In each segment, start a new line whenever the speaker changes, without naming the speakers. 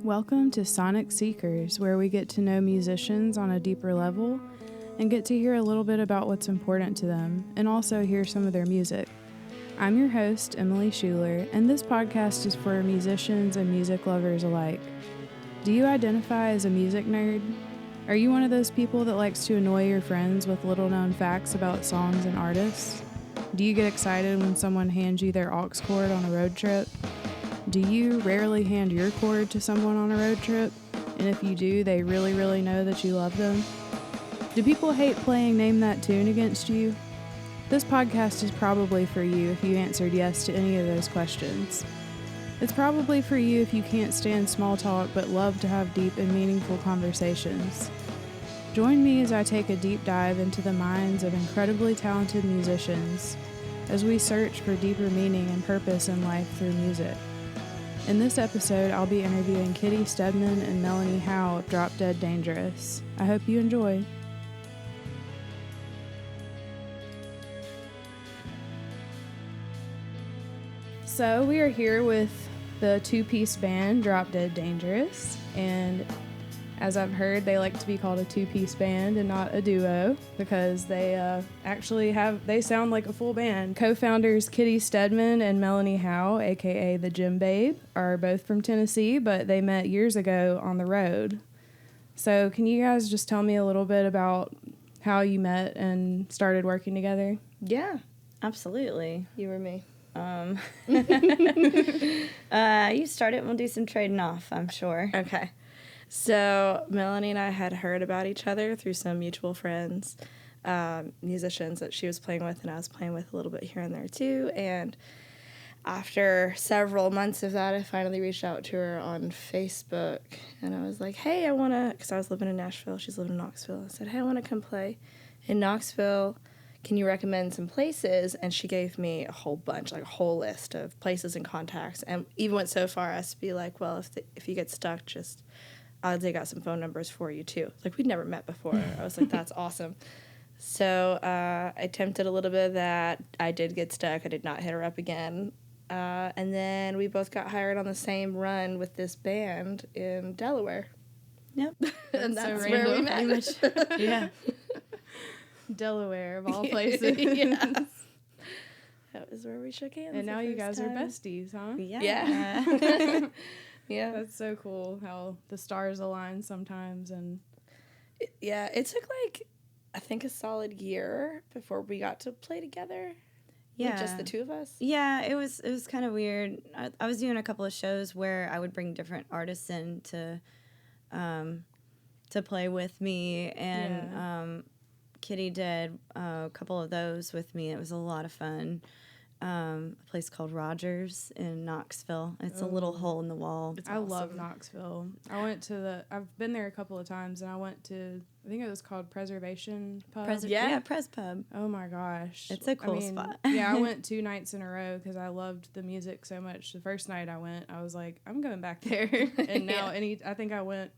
Welcome to Sonic Seekers, where we get to know musicians on a deeper level and get to hear a little bit about what's important to them and also hear some of their music. I'm your host, Emilee Schuler, and this podcast is for musicians and music lovers alike. Do you identify as a music nerd? Are you one of those people that likes to annoy your friends with little-known facts about songs and artists? Do you get excited when someone hands you their aux cord on a road trip? Do you rarely hand your cord to someone on a road trip? And if you do, they really know that you love them? Do people hate playing Name That Tune against you? This podcast is probably for you if you answered yes to any of those questions. It's probably for you if you can't stand small talk but love to have deep and meaningful conversations. Join me as I take a deep dive into the minds of incredibly talented musicians as we search for deeper meaning and purpose in life through music. In this episode, I'll be interviewing Kitty, Steadman and Melanie Howe of Drop Dead Dangerous. I hope you enjoy. So we are here with the two-piece band Drop Dead Dangerous, and as I've heard, they like to be called a two-piece band and not a duo because they they sound like a full band. Co-founders Kitty Steadman and Melanie Howe, aka the Djembabe, are both from Tennessee, but they met years ago on the road. So can you guys just tell me a little bit about how you met and started working together?
Yeah, absolutely.
You or me?
You start it and we'll do some trading off, I'm sure.
Okay. So Melanie and I had heard about each other through some mutual friends, musicians that she was playing with and I was playing with a little bit here and there too. And after several months of that, I finally reached out to her on Facebook and I was like, hey, I want to, because I was living in Nashville, she's living in Knoxville. I said, hey, I want to come play in Knoxville. Can you recommend some places? And she gave me a whole bunch, like a whole list of places and contacts, and even went so far as to be like, well, if you get stuck, just I'll dig out some phone numbers for you too. Like, we'd never met before. I was like, that's awesome. So I attempted a little bit of that. I did get stuck. I did not hit her up again. And then we both got hired on the same run with this band in Delaware.
Yep.
And
that's
that's
so
where we
random.
met.
Yeah.
Delaware, of all places.
Yes. That was where we shook hands.
And now
the
you guys
first
are
time.
besties, huh?
Yeah.
Yeah.
That's so cool how the stars align sometimes. And
Yeah, it took like, I think a solid year before we got to play together.
Yeah.
Like just the two of us.
Yeah, it was kind of weird. I was doing a couple of shows where I would bring different artists in to play with me, and Kitty did a couple of those with me. It was a lot of fun. A place called Rogers in Knoxville. It's a little hole in the wall.
I love Knoxville. I've been there a couple of times, and I went to, I think it was called Preservation Pub.
Yeah, Pres Pub.
Oh my gosh.
It's a cool spot.
Yeah, I went 2 nights in a row because I loved the music so much. The first night I went, I was like, I'm going back there. And now I think I went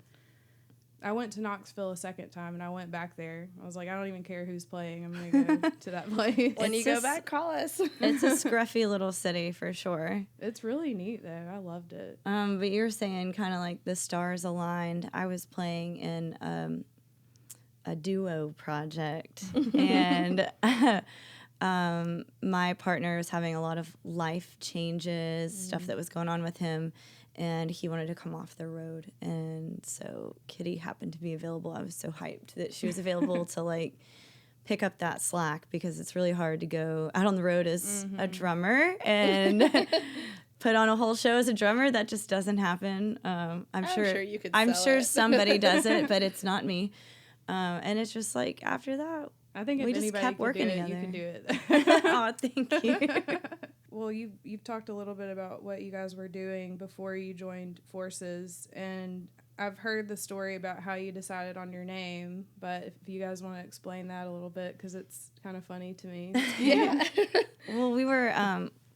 to Knoxville a second time, and I went back there. I was like, I don't even care who's playing. I'm going to go to that place.
When you go back, call us.
It's a scruffy little city for sure.
It's really neat, though. I loved it.
But you were saying kind of like the stars aligned. I was playing in a duo project, and my partner was having a lot of life changes, stuff that was going on with him, and he wanted to come off the road. And so Kitty happened to be available. I was so hyped that she was available to like pick up that slack, because it's really hard to go out on the road as a drummer and put on a whole show as a drummer. That just doesn't happen. I'm sure
you could
I'm
sell
sure
it.
somebody does it, but it's not me. And it's just like after that,
I think if
we just
anybody
kept
could
working
do it,
together.
you can do it.
Oh, thank you.
Well, you've talked a little bit about what you guys were doing before you joined forces, and I've heard the story about how you decided on your name, but if you guys want to explain that a little bit, because it's kind of funny to me.
Yeah.
Well,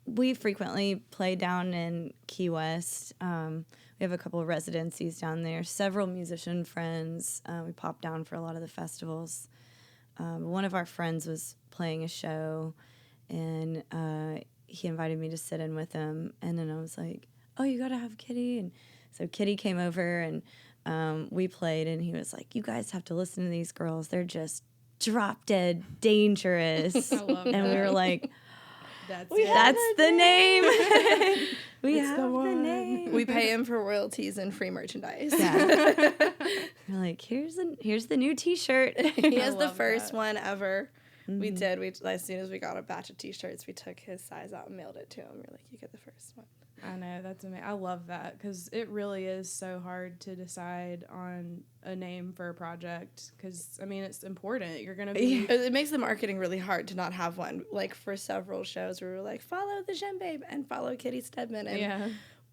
we frequently play down in Key West. We have a couple of residencies down there, several musician friends. We pop down for a lot of the festivals. One of our friends was playing a show, and he invited me to sit in with him, and then I was like, oh, you got to have Kitty, and So Kitty came over and we played, and he was like, "You guys have to listen to these girls. They're just drop dead dangerous."
I love
and
that.
we were like,
That's
"That's the name. we
It's
have
the
the
one.
name."
We pay him for royalties and free merchandise.
Yeah. We're like, here's the new T-shirt.
He has the
love
first
that.
one ever. We did. We as soon as we got a batch of T-shirts, we took his size out and mailed it to him. We're like, "You get the first one."
I know, that's amazing. I love that because it really is so hard to decide on a name for a project because, I mean, it's important. You're going to be...
It makes the marketing really hard to not have one. Like, for several shows, we were like, follow the Djembabe and follow Kitty Steadman. And
Yeah.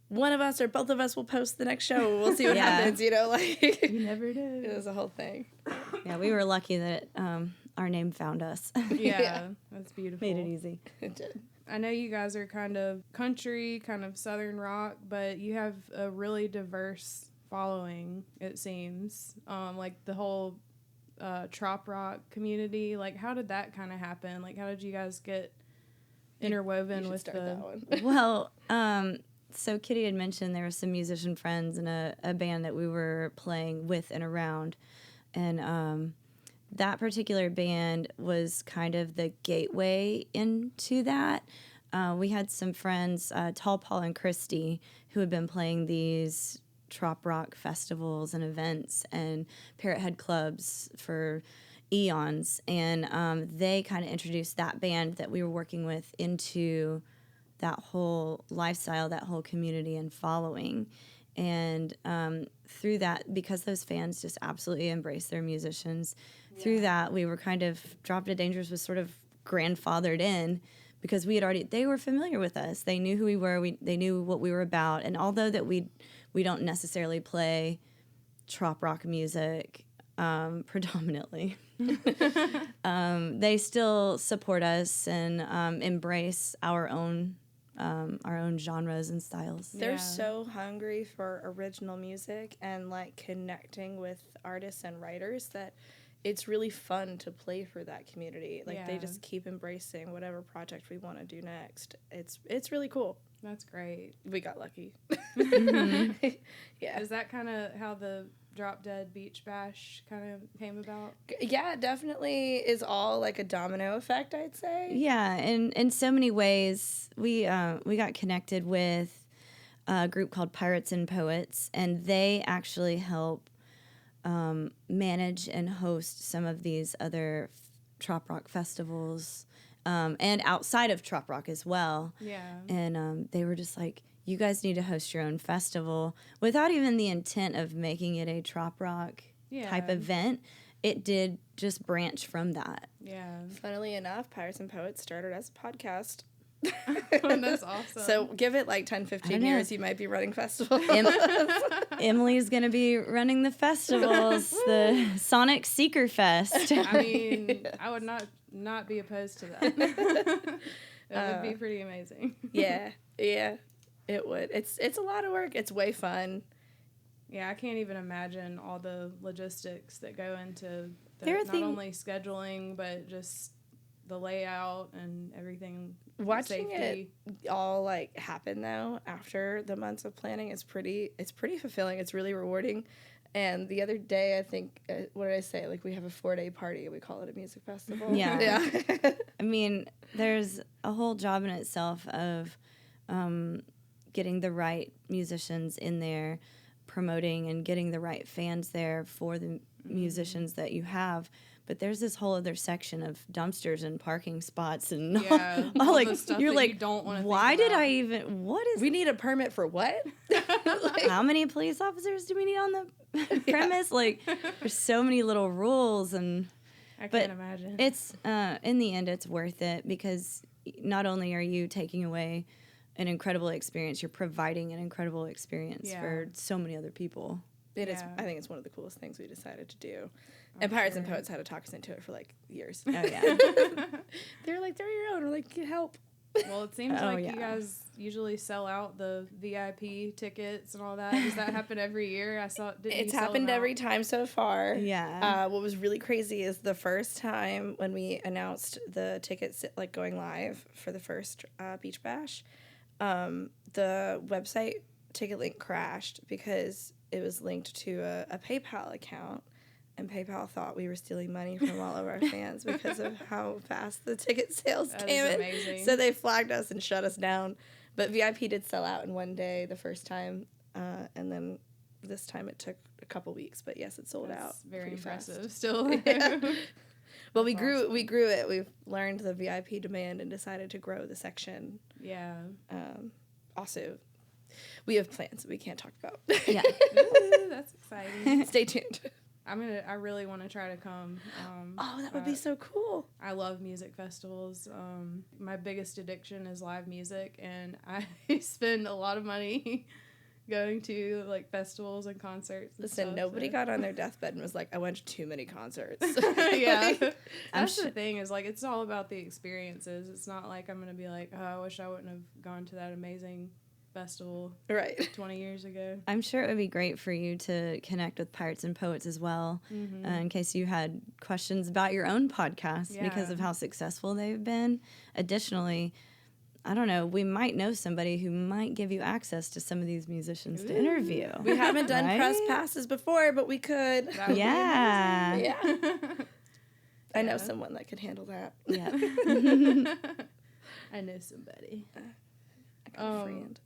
one of us or both of us will post the next show. We'll see what
Yeah.
happens, you know? Like,
You never do.
it was a whole thing.
Yeah, we were lucky that our name found us.
Yeah, that's beautiful.
Made it easy.
It did.
I know you guys are kind of country, kind of southern rock, but you have a really diverse following, it seems. Like the whole trop rock community. Like, how did that kind of happen? Like, how did you guys get interwoven
You should
with
start
the...
that one.
Well, so Kitty had mentioned there were some musician friends and a band that we were playing with and around. And that particular band was kind of the gateway into that. We had some friends, Tall Paul and Christy, who had been playing these trop rock festivals and events and Parrot Head clubs for eons. And they kind of introduced that band that we were working with into that whole lifestyle, that whole community and following. And through that, because those fans just absolutely embrace their musicians, through that we were kind of, Drop Dead Dangerous was sort of grandfathered in because they were familiar with us. They knew who we were. They knew what we were about. And although that we don't necessarily play trop rock music predominantly, they still support us and embrace our own genres and styles.
They're
Yeah.
so hungry for original music and like connecting with artists and writers that it's really fun to play for that community. Like they
Yeah.
just keep embracing whatever project we want to do next. It's really cool.
That's great.
We got lucky. Yeah.
Is that kind of how the Drop Dead Beach Bash kind of came about?
Yeah, it definitely is all like a domino effect, I'd say.
Yeah, and in so many ways, we got connected with a group called Pirates and Poets, and they actually help manage and host some of these other trop rock festivals, and outside of trop rock as well.
Yeah.
And they were just like, you guys need to host your own festival, without even the intent of making it a trop rock type event. It did just branch from that.
Yeah.
Funnily enough, Pirates and Poets started as a podcast.
That's awesome.
So give it like 10, 15
know.
years, you might be running festivals.
Emilee's going to be running the festivals, the Sonic Seeker Fest.
I mean, I would not be opposed to that. That would be pretty amazing.
Yeah, it would. It's a lot of work. It's way fun.
Yeah, I can't even imagine all the logistics that go into
There are
not
things-
only scheduling, but just the layout and everything.
Watching
safety.
it all like happen though after the months of planning is pretty fulfilling. It's really rewarding. And the other day, I think, what did I say? Like, we have a 4-day party. We call it a music festival.
Yeah.
Yeah.
I mean, there's a whole job in itself of getting the right musicians in there, promoting and getting the right fans there for the musicians that you have. But there's this whole other section of dumpsters and parking spots and
Yeah,
all
all
like
the stuff
you're
that
like,
you don't wanna think
why did
about."
I even? What is?
We need a permit for what?
How many police officers do we need on the premise? Like, there's so many little rules, and
I
but
can't imagine.
it's in the end, it's worth it because not only are you taking away an incredible experience, you're providing an incredible experience
Yeah.
for so many other people.
It is.
Yeah.
I think it's one of the coolest things we decided to do. And Pirates and Poets had to talk us into it for like years.
Oh yeah.
They were like, they're your own. We're like, get help.
Well, it seems
Oh,
like
yeah.
you guys usually sell out the VIP tickets and all that. Does that happen every year? I saw. Didn't
It's
you sell
happened
them
every
out?
time so far.
Yeah.
What was really crazy is the first time when we announced the tickets like going live for the first Beach Bash, the website ticket link crashed because it was linked to a PayPal account, and PayPal thought we were stealing money from all of our fans because of how fast the ticket sales came in.
Amazing.
So they flagged us and shut us down. But VIP did sell out in one day the first time, and then this time it took a couple weeks. But yes, it sold out.
Very impressive.
Fast.
Still.
Yeah. Well, we grew it. We've learned the VIP demand and decided to grow the section.
Yeah.
Also, we have plans that we can't talk about.
Yeah.
Ooh, that's exciting.
Stay tuned.
I really want to try to come.
That would be so cool.
I love music festivals. My biggest addiction is live music, and I spend a lot of money going to like festivals and concerts.
Listen, nobody got on their deathbed and was like, I went to too many concerts.
Yeah. That's the thing is like, it's all about the experiences. It's not like I'm going to be like, oh, I wish I wouldn't have gone to that amazing festival
Right.
20 years ago.
I'm sure it would be great for you to connect with Pirates and Poets as well, in case you had questions about your own podcast because of how successful they've been. Additionally, I don't know, we might know somebody who might give you access to some of these musicians to interview.
We haven't done
Right?
press passes before, but we could.
That would be
Yeah.
amazing.
Yeah. I know someone that could handle that.
Yeah.
I know somebody.
I got a friend.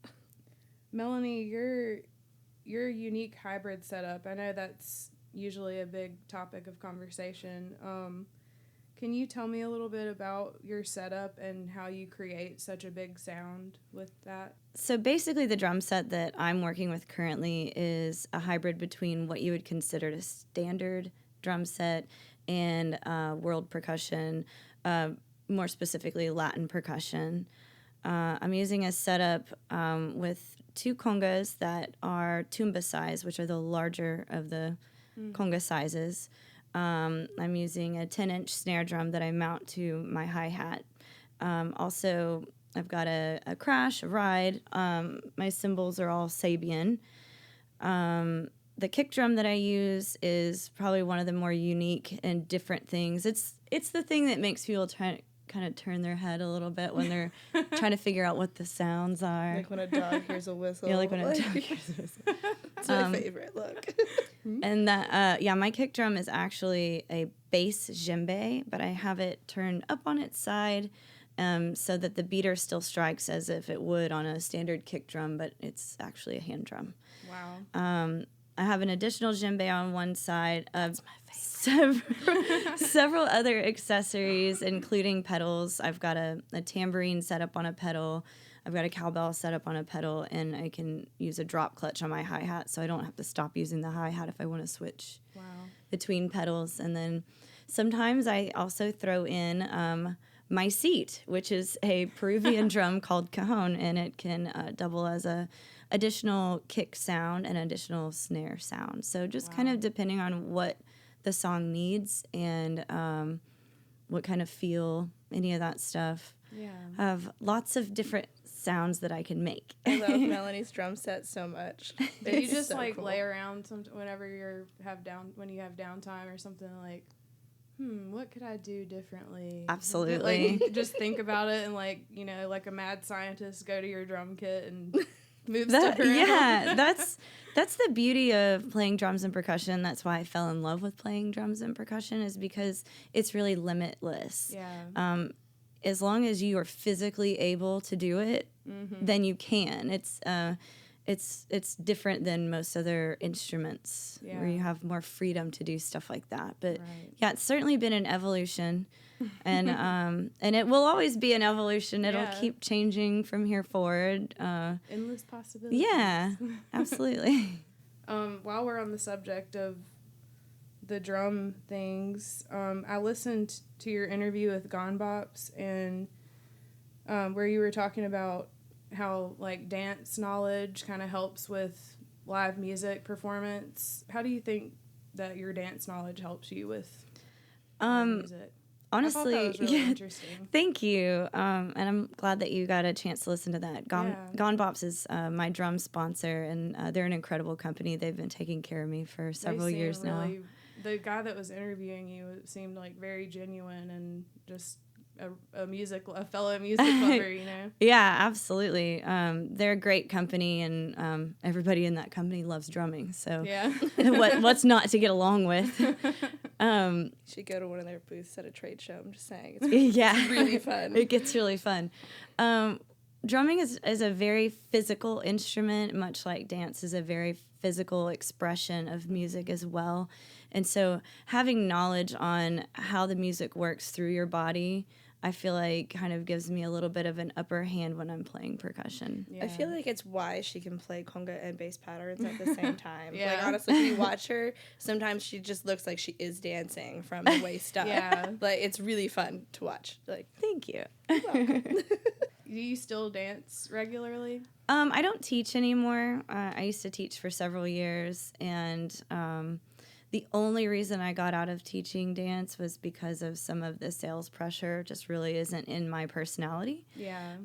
Melanie, your unique hybrid setup, I know that's usually a big topic of conversation. Can you tell me a little bit about your setup and how you create such a big sound with that?
So basically the drum set that I'm working with currently is a hybrid between what you would consider a standard drum set and world percussion, more specifically Latin percussion. I'm using a setup with two congas that are tumba size, which are the larger of the conga sizes. I'm using a 10-inch snare drum that I mount to my hi-hat. Also, I've got a crash, a ride. My cymbals are all Sabian. The kick drum that I use is probably one of the more unique and different things. It's the thing that makes people kind of turn their head a little bit when they're trying to figure out what the sounds are.
Like when a dog hears a whistle.
Yeah, like when a dog hears a whistle.
It's my favorite. Look.
And that, my kick drum is actually a bass djembabe, but I have it turned up on its side so that the beater still strikes as if it would on a standard kick drum, but it's actually a hand drum.
Wow.
I have an additional djembe on one side of several other accessories, including pedals. I've got a tambourine set up on a pedal. I've got a cowbell set up on a pedal, and I can use a drop clutch on my hi-hat, so I don't have to stop using the hi-hat if I want to switch between pedals. And then sometimes I also throw in my seat, which is a Peruvian drum called cajon, and it can double as a additional kick sound and additional snare sound. So just kind of depending on what the song needs and what kind of feel, any of that stuff.
Yeah.
I have lots of different sounds that I can make.
I love Melanie's drum set so much.
You just
so
like
cool.
lay around whenever when you have downtime or something like, what could I do differently?
Absolutely.
Like, just think about it and like, like a mad scientist, go to your drum kit and move
That,
stuff around.
yeah, that's the beauty of playing drums and percussion. That's why I fell in love with playing drums and percussion, is because it's really limitless.
Yeah.
As long as you are physically able to do it, then you can. It's different than most other instruments where you have more freedom to do stuff like that. But yeah, it's certainly been an evolution, and it will always be an evolution. It'll keep changing from here forward.
Endless possibilities.
Yeah, absolutely.
While we're on the subject of the drum things, I listened to your interview with Gone Bops, and where you were talking about how like dance knowledge kind of helps with live music performance. How do you think that your dance knowledge helps you with music?
Honestly,
I thought that was really interesting.
Thank you. And I'm glad that you got a chance to listen to that. Gone Bops is my drum sponsor, and they're an incredible company. They've been taking care of me for several years
really,
now.
The guy that was interviewing you seemed like very genuine and just a fellow music lover, you know?
Yeah, absolutely. They're a great company, and everybody in that company loves drumming. So
Yeah.
what's not to get along with?
You should go to one of their booths at a trade show. I'm just saying. It's
Yeah,
really fun.
It gets really fun. Drumming is a very physical instrument, much like dance is a very physical expression of music as well. And so having knowledge on how the music works through your body, I feel like kind of gives me a little bit of an upper hand when I'm playing percussion.
I feel like it's why she can play conga and bass patterns at the same time.
Yeah.
Like, honestly, when you watch her, sometimes she just looks like she is dancing from the waist up.
Yeah.
Like, it's really fun to watch. Like,
Thank you.
Do you still dance regularly?
I don't teach anymore. I used to teach for several years, and the only reason I got out of teaching dance was because of some of the sales pressure. Just really isn't in my personality.
Yeah.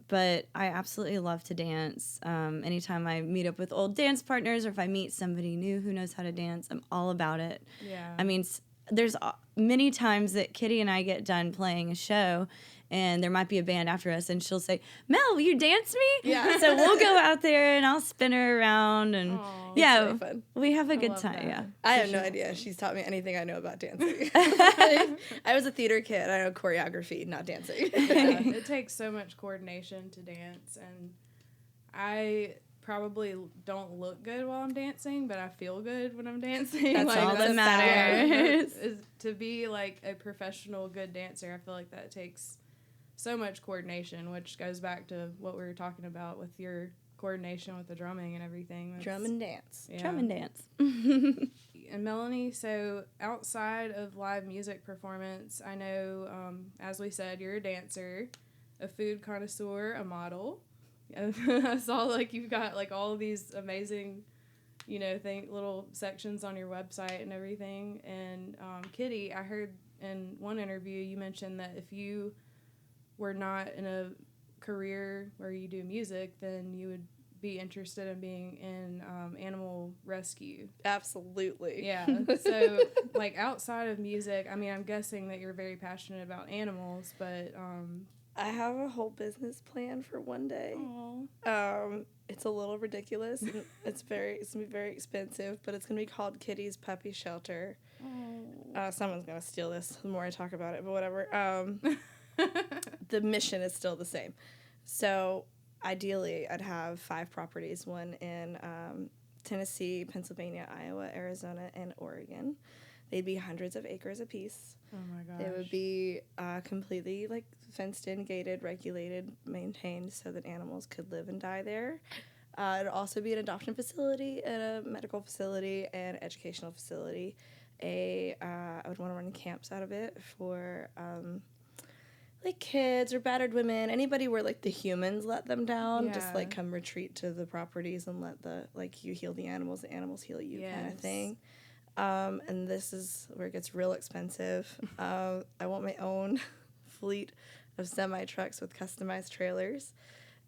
But I absolutely love to dance. Anytime I meet up with old dance partners, or if I meet somebody new who knows how to dance, I'm all about it.
Yeah.
I mean, there's many times that Kitty and I get done playing a show, and there might be a band after us, and she'll say, "Mel, will you dance me?"
Yeah.
So we'll go out there, and I'll spin her around, and
Aw.
yeah,
it's really fun.
we have a good
love
time.
that.
Yeah.
I have no idea. She's taught me anything I know about dancing. I was a theater kid. I know choreography, not dancing.
Yeah, it takes so much coordination to dance, and I probably don't look good while I'm dancing, but I feel good when I'm dancing.
That's all that matters.
Is to be like a professional good dancer. I feel like that takes so much coordination, which goes back to what we were talking about with your coordination with the drumming and everything.
Drum and dance.
Yeah.
Drum and dance.
And Melanie, so outside of live music performance, I know, as we said, you're a dancer, a food connoisseur, a model. I saw like you've got like all of these amazing, little sections on your website and everything. And Kitty, I heard in one interview you mentioned that if you were not in a career where you do music, then you would be interested in being in animal rescue.
Absolutely.
Yeah. So, like, outside of music, I mean, I'm guessing that you're very passionate about animals, but...
I have a whole business plan for one day.
Aww.
It's a little ridiculous. And it's gonna be very expensive, but it's gonna be called Kitty's Puppy Shelter. Someone's gonna steal this the more I talk about it, but whatever. The mission is still the same. So ideally, I'd have 5 properties, one in Tennessee, Pennsylvania, Iowa, Arizona, and Oregon. They'd be hundreds of acres apiece.
Oh my gosh.
They would be completely like fenced in, gated, regulated, maintained so that animals could live and die there. It'd also be an adoption facility, and a medical facility, and an educational facility. I would want to run camps out of it for like kids or battered women, anybody where like the humans let them down, just like come retreat to the properties and let you heal the animals heal you kind of thing. And this is where it gets real expensive. I want my own fleet of semi-trucks with customized trailers,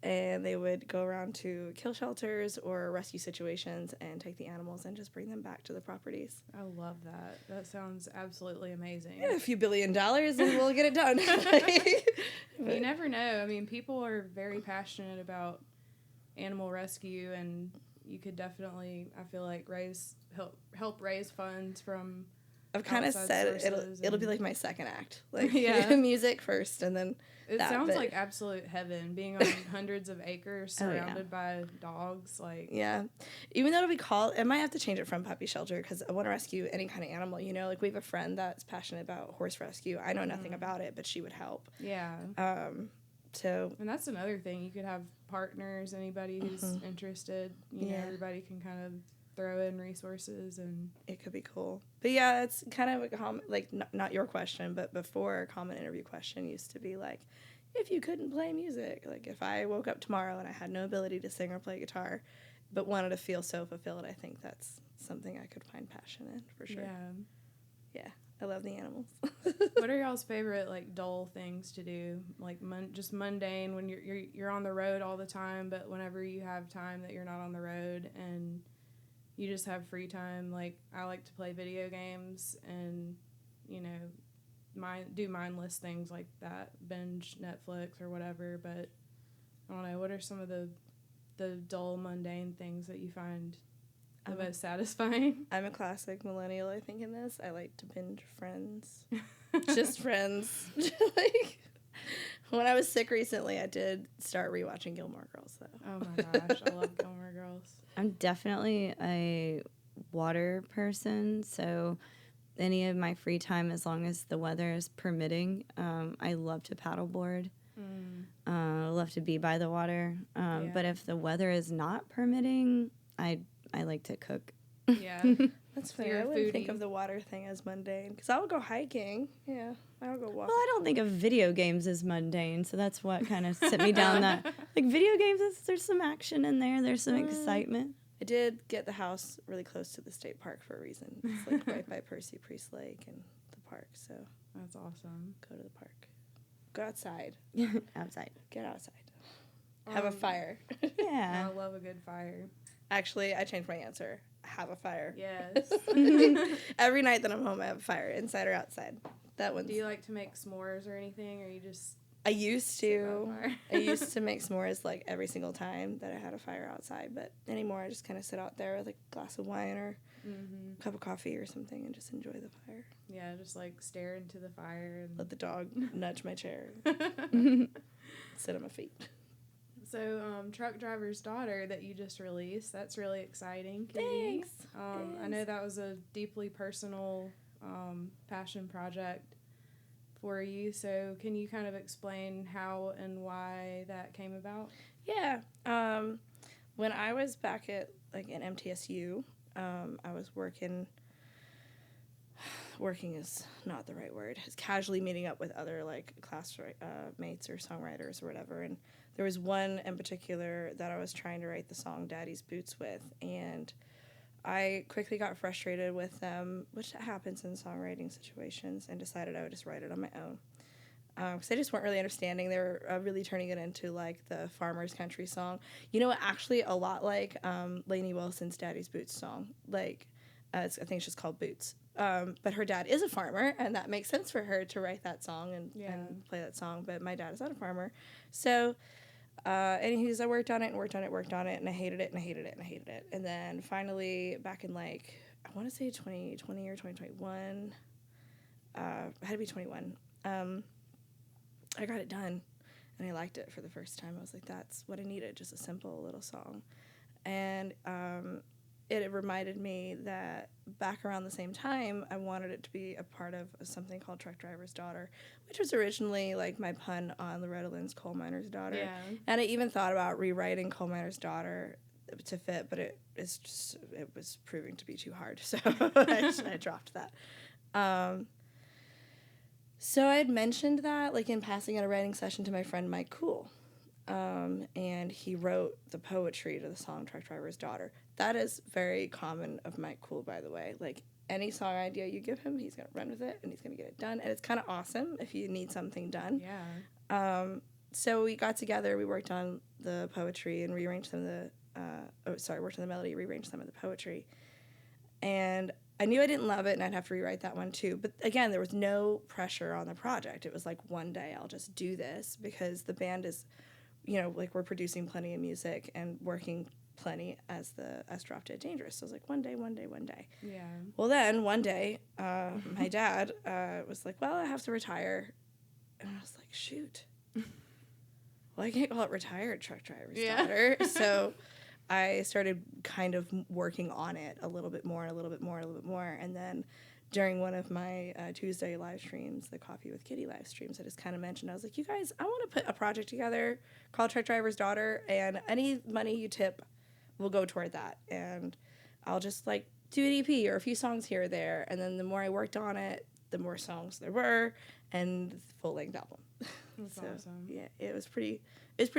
and they would go around to kill shelters or rescue situations and take the animals and just bring them back to the properties.
I love that. That sounds absolutely amazing.
Yeah, a few $1 billion and we'll get it done.
You never know. I mean, people are very passionate about animal rescue, and you could definitely, I feel like, help raise funds from.
I've kind of said it'll be like my second act, like music first, and then
it sounds like absolute heaven, being on hundreds of acres surrounded by dogs. Like
even though it'll be called, I might have to change it from puppy shelter because I want to rescue any kind of animal. Like we have a friend that's passionate about horse rescue. I know nothing about it, but she would help.
Yeah.
So
and that's another thing. You could have partners, anybody who's interested. Everybody can kind of throw in resources, and
it could be cool. But yeah, it's kind of a common, like not your question, but before, a common interview question used to be like, if you couldn't play music, like if I woke up tomorrow and I had no ability to sing or play guitar, but wanted to feel so fulfilled, I think that's something I could find passion in for sure. Yeah, I love the animals.
What are y'all's favorite like dull things to do, like just mundane when you're on the road all the time, but whenever you have time that you're not on the road and you just have free time? Like, I like to play video games and, do mindless things like that, binge Netflix or whatever. But I don't know. What are some of the dull, mundane things that you find the most satisfying?
I'm a classic millennial, I think, in this. I like to binge Friends. Just Friends. Like, when I was sick recently, I did start rewatching Gilmore Girls, though.
Oh my gosh, I love Gilmore Girls.
I'm definitely a water person, so any of my free time, as long as the weather is permitting, I love to paddleboard. I love to be by the water. But if the weather is not permitting, I like to cook.
Yeah.
That's funny.
You're
I
a
wouldn't think
foodie.
of the water thing as mundane, because I'll go hiking. Yeah, I'll go walk.
Well, I don't think of video games as mundane, so that's what kind of set me down that. Like, video games, there's some action in there. There's some excitement.
I did get the house really close to the state park for a reason. It's like right by Percy Priest Lake and the park, so
That's awesome.
go to the park. Go outside.
Outside.
Get outside. Have a fire.
Yeah.
I love a good fire.
Actually, I changed my answer. Have a fire.
Yes.
Every night that I'm home, I have a fire, inside or outside. That one's.
Do you like to make s'mores or anything, or you just...
I used to.
by the fire?
I used to make s'mores like every single time that I had a fire outside, but anymore I just kind of sit out there with a glass of wine or a cup of coffee or something and just enjoy the fire.
Yeah, just like stare into the fire. And...
Let the dog nudge my chair. Sit on my feet.
So, Truck Driver's Daughter that you just released, that's really exciting. Kitty.
Thanks.
I know that was a deeply personal passion project for you. So, can you kind of explain how and why that came about?
Yeah. When I was back at in MTSU, I was working is not the right word. It's casually meeting up with other class mates or songwriters or whatever. And there was one in particular that I was trying to write the song Daddy's Boots with. And I quickly got frustrated with them, which happens in songwriting situations, and decided I would just write it on my own. Because they just weren't really understanding. They were really turning it into the farmer's country song. You know, actually a lot like Lainey Wilson's Daddy's Boots song. I think it's just called Boots. But her dad is a farmer, and that makes sense for her to write that song and play that song. But my dad is not a farmer. So, anyways, I worked on it, and I hated it, And then finally, back in I want to say 2020 or 2021, I had to be 21, I got it done, and I liked it for the first time. I was like, that's what I needed, just a simple little song. And it reminded me that back around the same time, I wanted it to be a part of something called Truck Driver's Daughter, which was originally my pun on Loretta Lynn's Coal Miner's Daughter.
Yeah.
And I even thought about rewriting Coal Miner's Daughter to fit, but it was proving to be too hard, so I dropped that. So I had mentioned that in passing at a writing session to my friend Mike Cool. And he wrote the poetry to the song Truck Driver's Daughter. That is very common of Mike Cool, by the way. Any song idea you give him, he's going to run with it, and he's going to get it done. And it's kind of awesome if you need something done.
Yeah.
So we got together, we worked on the poetry and rearranged some of the, worked on the melody, rearranged some of the poetry. And I knew I didn't love it, and I'd have to rewrite that one too. But again, there was no pressure on the project. It was one day I'll just do this, because the band is, we're producing plenty of music and working plenty as Drop Dead Dangerous. So I was one day.
Yeah.
Well, then one day, my dad was like, well, I have to retire. And I was like, shoot. Well, I can't call it Retired Truck Driver's Daughter. So I started kind of working on it a little bit more. And then during one of my Tuesday live streams, the Coffee with Kitty live streams, I just kind of mentioned, I was like, you guys, I want to put a project together called Truck Driver's Daughter, and any money you tip will go toward that. And I'll just do an EP or a few songs here or there. And then the more I worked on it, the more songs there were, and the full-length album.
That's awesome.
Yeah, it was pretty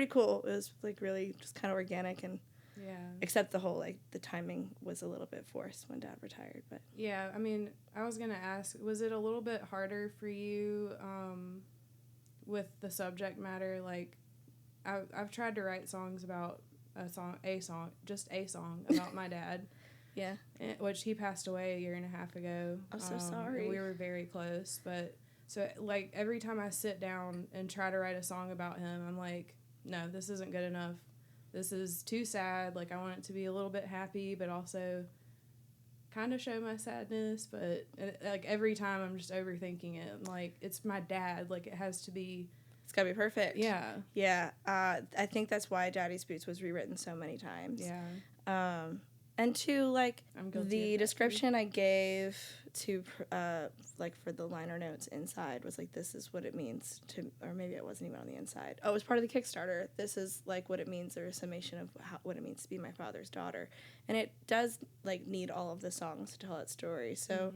cool. It was really just kind of organic, and
Yeah.
except the whole the timing was a little bit forced when Dad retired. But
Yeah, I mean, I was gonna ask, was it a little bit harder for you with the subject matter? I've tried to write songs about a song about my dad.
yeah,
Which he passed away a year and a half ago.
I'm so sorry.
We were very close, but So, like, every time I sit down and try to write a song about him, I'm like, no, this isn't good enough. This is too sad. Like, I want it to be a little bit happy, but also kind of show my sadness. But, like, every time I'm just overthinking it. I'm like, it's my dad. Like, it has to be...
It's got to be perfect.
Yeah.
Yeah. I think that's why Daddy's Boots was rewritten so many times.
Yeah.
And two, like, the description
too.
I gave to, like, for the liner notes inside was, like, this is what it means to, or maybe it wasn't even on the inside. Oh, it was part of the Kickstarter. This is, like, what it means, or a summation of what it means to be my father's daughter. And it does, like, need all of the songs to tell that story. So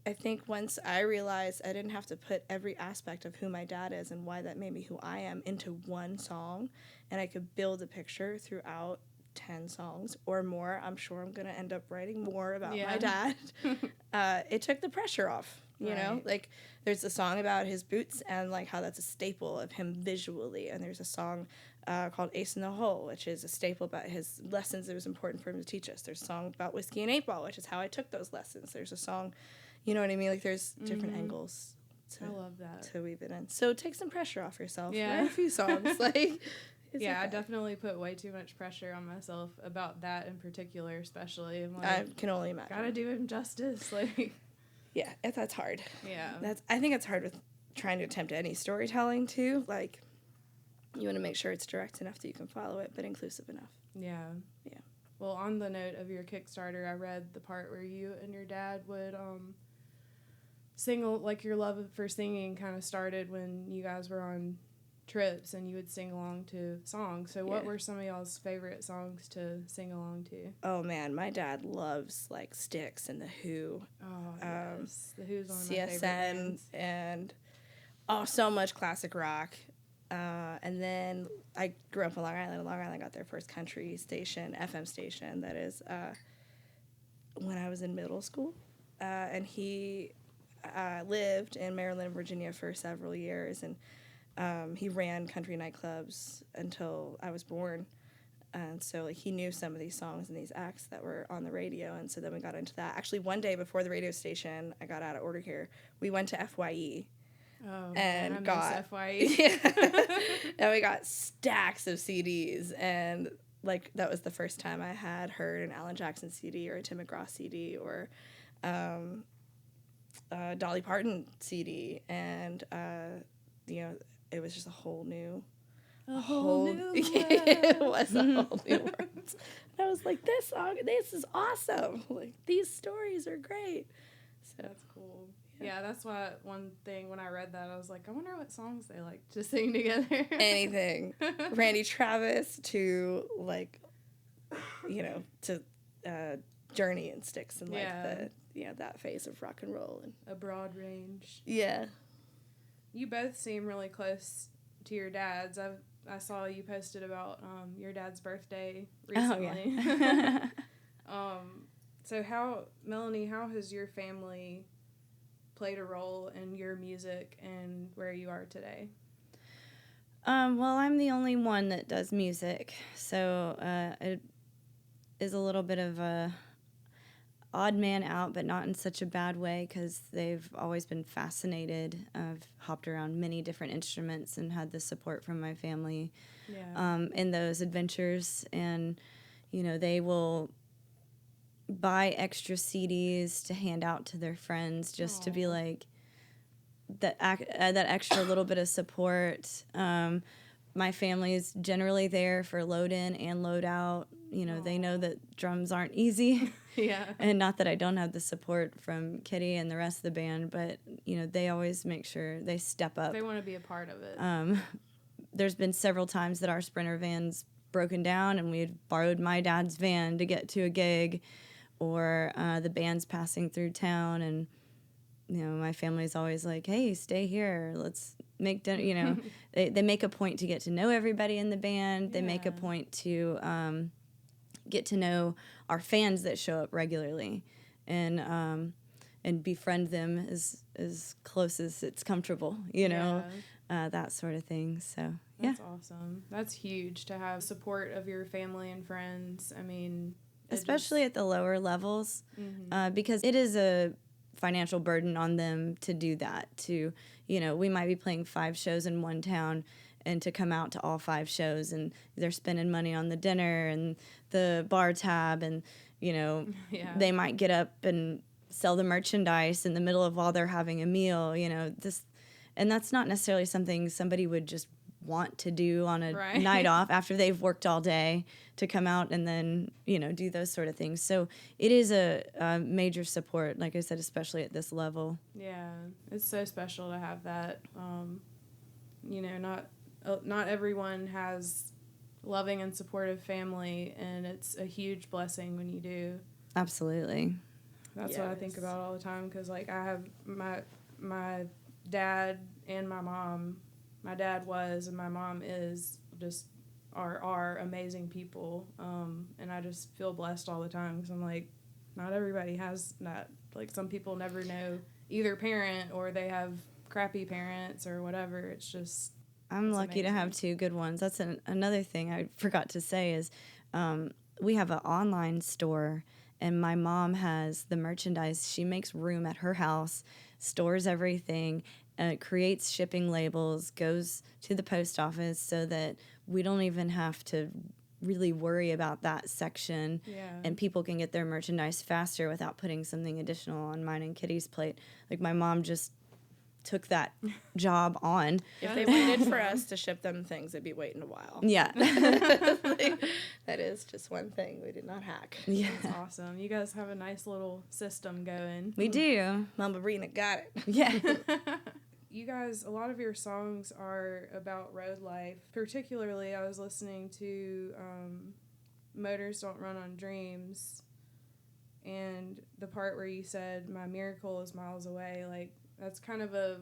I think once I realized I didn't have to put every aspect of who my dad is and why that made me who I am into one song, and I could build a picture throughout 10 songs or more. I'm sure I'm going to end up writing more about my dad. It took the pressure off, you know? Like, there's a song about his boots and, like, how that's a staple of him visually. And there's a song called Ace in the Hole, which is a staple about his lessons that was important for him to teach us. There's a song about Whiskey and 8-Ball, which is how I took those lessons. There's a song, you know what I mean? Like, there's different angles
I love that.
to weave it in. So take some pressure off yourself.
Yeah.
Write a few songs. Like...
I definitely put way too much pressure on myself about that in particular, especially. I'm like,
I can only imagine.
Gotta do him justice, like.
Yeah, that's hard.
Yeah.
I think it's hard with trying to attempt any storytelling too. Like, you want to make sure it's direct enough that you can follow it, but inclusive enough.
Yeah.
Yeah.
Well, on the note of your Kickstarter, I read the part where you and your dad would sing, like, your love for singing kind of started when you guys were on trips and you would sing along to songs. So what were some of y'all's favorite songs to sing along to?
Oh man, my dad loves, like, Styx and The Who.
Oh, yes. The Who's one of my
CSN
favorite bands.
and so much classic rock. And then I grew up in Long Island. Long Island got their first country station, FM station, that is, when I was in middle school. And he lived in Maryland and Virginia for several years, and he ran country nightclubs until I was born. And so, like, he knew some of these songs and these acts that were on the radio. And so then we got into that. Actually, one day before the radio station, I got out of order here, we went to FYE.
Oh,
and
man, I
got
miss FYE.
Yeah. And we got stacks of CDs. And, like, that was the first time I had heard an Alan Jackson CD or a Tim McGraw CD or Dolly Parton CD. And, you know, it was just a whole new world. It was a whole new world. And I was like, this is awesome. Like, these stories are great. So
that's cool. Yeah, that's why one thing when I read that, I was like, I wonder what songs they like to sing together.
Anything. Randy Travis to, like, you know, to Journey and Styx and, like, that phase of rock and roll. And
a broad range.
Yeah.
You both seem really close to your dads. I saw you posted about your dad's birthday recently.
Oh, yeah.
So Melanie, how has your family played a role in your music and where you are today?
Well, I'm the only one that does music, so it is a little bit of a odd man out, but not in such a bad way, because they've always been fascinated. I've hopped around many different instruments and had the support from my family in those adventures. And, you know, they will buy extra CDs to hand out to their friends just to be like that extra little bit of support. My family is generally there for load in and load out. You know, they know that drums aren't easy.
Yeah.
And not that I don't have the support from Kitty and the rest of the band, but, you know, they always make sure they step up.
They want to be a part of it.
There's been several times that our Sprinter van's broken down and we had borrowed my dad's van to get to a gig, or the band's passing through town, and, you know, my family's always like, hey, stay here, let's make dinner, you know. They make a point to get to know everybody in the band. They make a point to get to know our fans that show up regularly, and befriend them as close as it's comfortable, you know, that sort of thing. So,
That's awesome. That's huge to have support of your family and friends. I mean,
especially at the lower levels, because it is a financial burden on them to do that. To, we might be playing 5 shows in one town, and to come out to all 5 shows, and they're spending money on the dinner and the bar tab, and they might get up and sell the merchandise in the middle of while they're having a meal, and that's not necessarily something somebody would just want to do on a night off after they've worked all day, to come out and then do those sort of things. So it is a major support, like I said, especially at this level.
Yeah, it's so special to have that. Not everyone has loving and supportive family, and it's a huge blessing when you do.
Absolutely.
That's what I think about all the time, because I have my dad and my mom. My dad was, and my mom is, just are amazing people, and I just feel blessed all the time, because I'm like, not everybody has that. Like, some people never know either parent, or they have crappy parents or whatever. It's just,
I'm lucky to have 2 good ones. That's another thing I forgot to say is we have an online store, and my mom has the merchandise. She makes room at her house, stores everything, creates shipping labels, goes to the post office, so that we don't even have to really worry about that section, and people can get their merchandise faster without putting something additional on mine and Kitty's plate. Like, my mom just took that job on.
If they waited for us to ship them things, they'd be waiting a while.
Yeah.
That is just one thing we did not hack.
Yeah.
That's awesome. You guys have a nice little system going.
We do.
Mama Brina got it.
Yeah.
You guys, a lot of your songs are about road life. Particularly, I was listening to Motors Don't Run on Dreams, and the part where you said, "My miracle is miles away," like, that's kind of a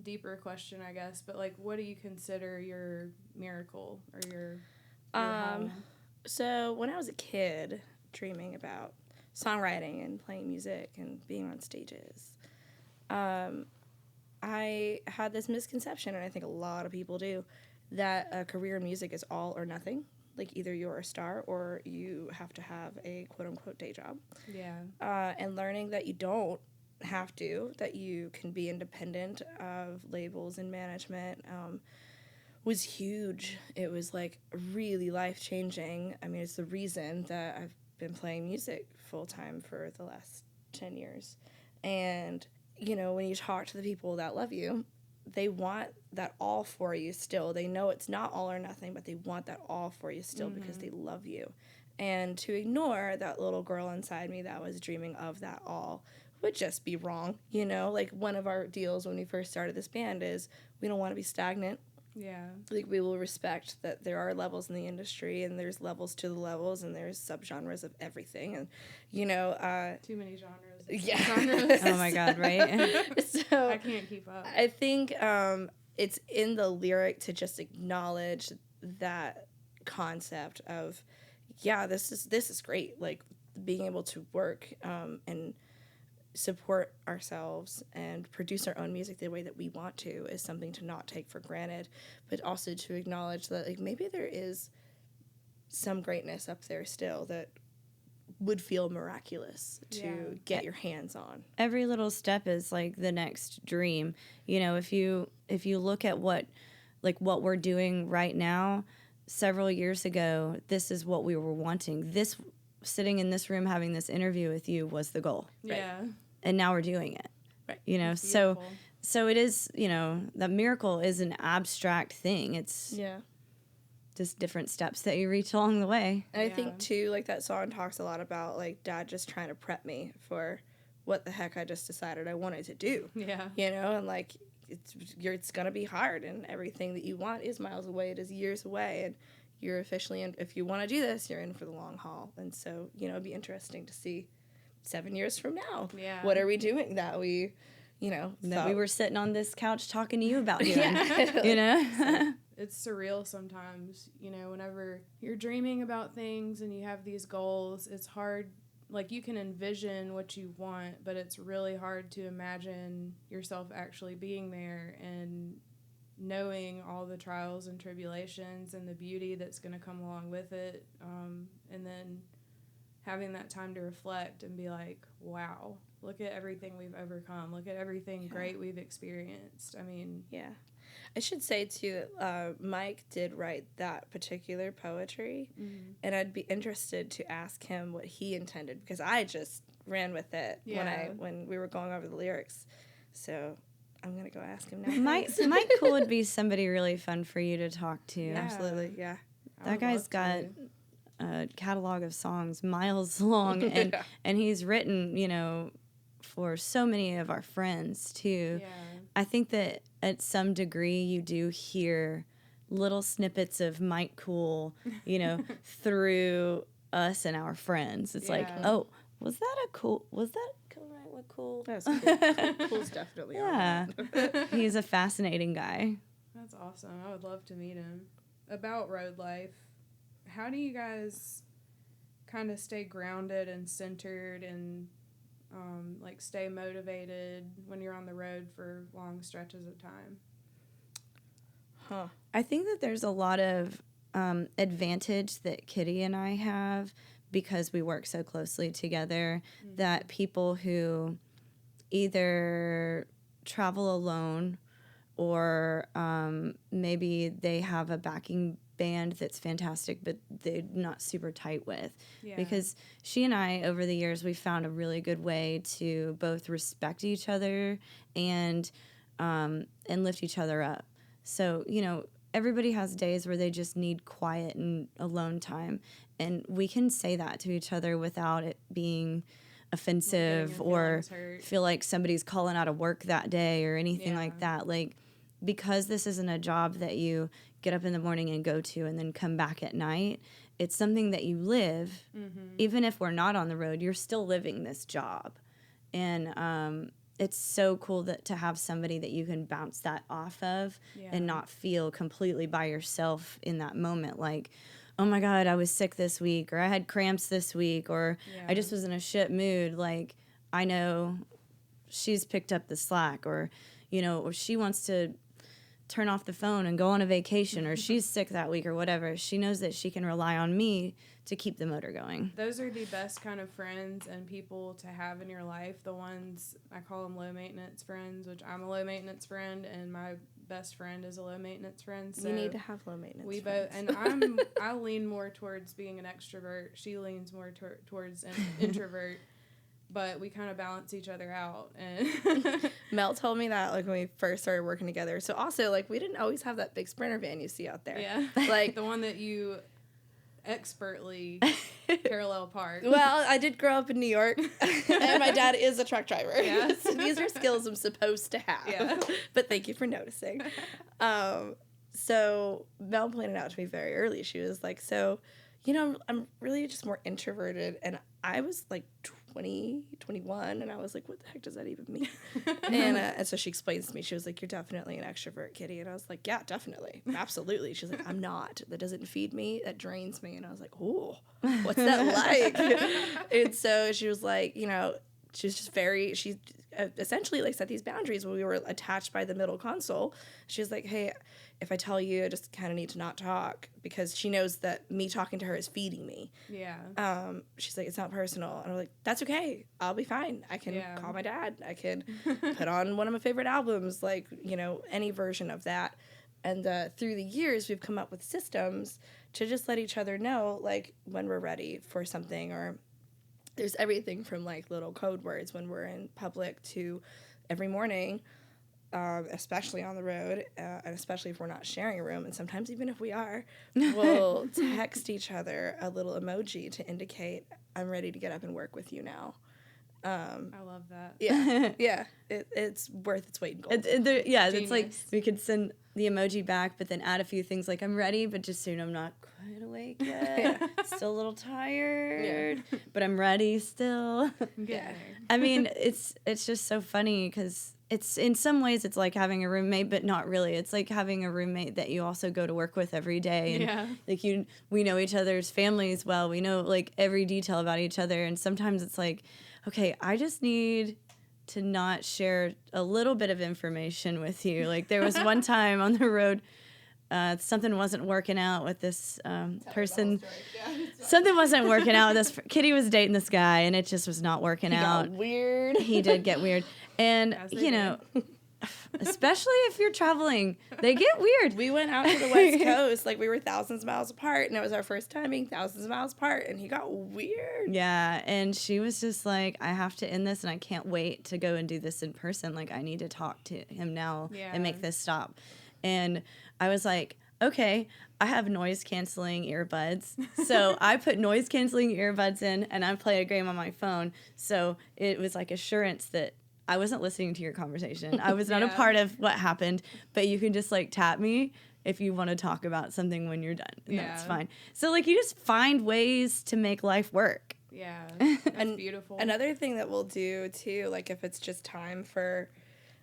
deeper question, I guess, but, like, what do you consider your miracle, or your home?
So when I was a kid, dreaming about songwriting and playing music and being on stages, I had this misconception, and I think a lot of people do, that a career in music is all or nothing. Like, either you're a star or you have to have a quote-unquote day job.
Yeah.
And learning that you don't have to, that you can be independent of labels and management, was huge. It was, like, really life-changing. I mean, it's the reason that I've been playing music full-time for the last 10 years. And, when you talk to the people that love you, they want that all for you still. They know it's not all or nothing, but they want that all for you still, because they love you. And to ignore that little girl inside me that was dreaming of that all would just be wrong. Like, one of our deals when we first started this band is we don't want to be stagnant.
Yeah.
Like, we will respect that there are levels in the industry, and there's levels to the levels, and there's subgenres of everything, and
Too many genres.
Yeah.
Genres.
Oh my God, right?
So
I can't keep up.
I think it's in the lyric to just acknowledge that concept of, this is great. Like, being able to work and support ourselves and produce our own music the way that we want to is something to not take for granted, but also to acknowledge that, like, maybe there is some greatness up there still that would feel miraculous to get your hands on.
Every little step is like the next dream. If you look at what we're doing right now, several years ago, this is what we were wanting. This, sitting in this room having this interview with you, was the goal.
Yeah.
Right? And now we're doing it.
Right.
It's
So
beautiful.
so it is, that miracle is an abstract thing. It's just different steps that you reach along the way.
And I think, too, like, that song talks a lot about, like, Dad just trying to prep me for what the heck I just decided I wanted to do.
Yeah.
And, like, it's going to be hard, and everything that you want is miles away. It is years away, and you're officially in. If you want to do this, you're in for the long haul. And so, it'd be interesting to see 7 years from now.
Yeah.
What are we doing that we,
That we were sitting on this couch talking to you about doing.
Yeah.
It's surreal sometimes, whenever you're dreaming about things and you have these goals, it's hard. Like, you can envision what you want, but it's really hard to imagine yourself actually being there and knowing all the trials and tribulations and the beauty that's going to come along with it. And then having that time to reflect and be like, wow, look at everything we've overcome. Look at everything great we've experienced. I mean,
yeah. I should say, too, Mike did write that particular poetry, and I'd be interested to ask him what he intended, because I just ran with it when we were going over the lyrics. So I'm going to go ask him now.
Mike Cool would be somebody really fun for you to talk to.
Yeah.
Absolutely, yeah.
That guy's got a catalog of songs miles long, and he's written, you know, for so many of our friends, too.
Yeah.
I think that at some degree you do hear little snippets of Mike Cool, you know, through us and our friends. It's like, oh, was that cool right with Cool?
That's cool. Cool's definitely on
Yeah. He's a fascinating guy.
That's awesome. I would love to meet him. About road life, how do you guys kind of stay grounded and centered and like stay motivated when you're on the road for long stretches of time?
I think that there's a lot of advantage that Kitty and I have because we work so closely together, that people who either travel alone or maybe they have a backing band that's fantastic, but they're not super tight with. Yeah. Because she and I, over the years, we found a really good way to both respect each other and lift each other up. So, you know, everybody has days where they just need quiet and alone time, and we can say that to each other without it being offensive or feel like somebody's calling out of work that day or anything like that. Like, because this isn't a job that you get up in the morning and go to and then come back at night, it's something that you live. Even if we're not on the road, you're still living this job. And it's so cool to have somebody that you can bounce that off of and not feel completely by yourself in that moment. Like, oh my God, I was sick this week, or I had cramps this week, or I just was in a shit mood. Like, I know she's picked up the slack, or, you know, or she wants to turn off the phone and go on a vacation, or she's sick that week or whatever. She knows that she can rely on me to keep the motor going.
Those are the best kind of friends and people to have in your life. The ones, I call them low maintenance friends, which I'm a low maintenance friend, and my best friend is a low maintenance friend. So
you need to have low maintenance
we
friends.
both, and I lean more towards being an extrovert. She leans more towards an introvert. But we kind of balance each other out. And
Mel told me that, like, when we first started working together. So also, like, we didn't always have that big Sprinter van you see out there.
Yeah.
Like
the one that you expertly parallel park.
Well, I did grow up in New York, and my dad is a truck driver.
Yeah.
So these are skills I'm supposed to have.
Yeah.
But thank you for noticing. So Mel pointed out to me very early. She was like, so, you know, I'm really just more introverted. And I was like 20, 21, and I was like, what the heck does that even mean? And so she explains to me, she was like, you're definitely an extrovert, Kitty. And I was like, yeah, definitely. Absolutely. She's like, I'm not. That doesn't feed me. That drains me. And I was like, oh, what's that like? And so she was like, you know, she was just she essentially like set these boundaries when we were attached by the middle console. She was like, hey, if I tell you, I just kind of need to not talk, because she knows that me talking to her is feeding me.
Yeah.
She's like, it's not personal. And I'm like, that's okay. I'll be fine. I can call my dad. I can put on one of my favorite albums, like, you know, any version of that. And through the years, we've come up with systems to just let each other know, like, when we're ready for something. Or there's everything from, like, little code words when we're in public to every morning, especially on the road, and especially if we're not sharing a room, and sometimes even if we are, we'll text each other a little emoji to indicate, I'm ready to get up and work with you now.
I love that.
Yeah, yeah. It's worth its weight in gold.
It's like we could send the emoji back, but then add a few things like, I'm ready, but just soon I'm not quite awake yet. Still a little tired, but I'm ready still.
Yeah.
I mean, it's just so funny because it's, in some ways, it's like having a roommate, but not really. It's like having a roommate that you also go to work with every day. And like we know each other's families well. We know like every detail about each other. And sometimes it's like, okay, I just need to not share a little bit of information with you. Like there was one time on the road, something wasn't working out with this person. something wasn't working out. Kitty was dating this guy, and it just was not working out.
Got weird.
He did get weird. And, especially if you're traveling, they get weird.
We went out to the West Coast, like we were thousands of miles apart, and it was our first time being thousands of miles apart, and he got weird.
Yeah, and she was just like, I have to end this, and I can't wait to go and do this in person. Like, I need to talk to him now and make this stop. And I was like, okay, I have noise-canceling earbuds. So I put noise-canceling earbuds in, and I play a game on my phone. So it was like assurance that I wasn't listening to your conversation. I was not a part of what happened, but you can just like tap me if you want to talk about something when you're done. And that's fine. So like you just find ways to make life work.
Yeah, that's beautiful.
Another thing that we'll do too, like if it's just time for,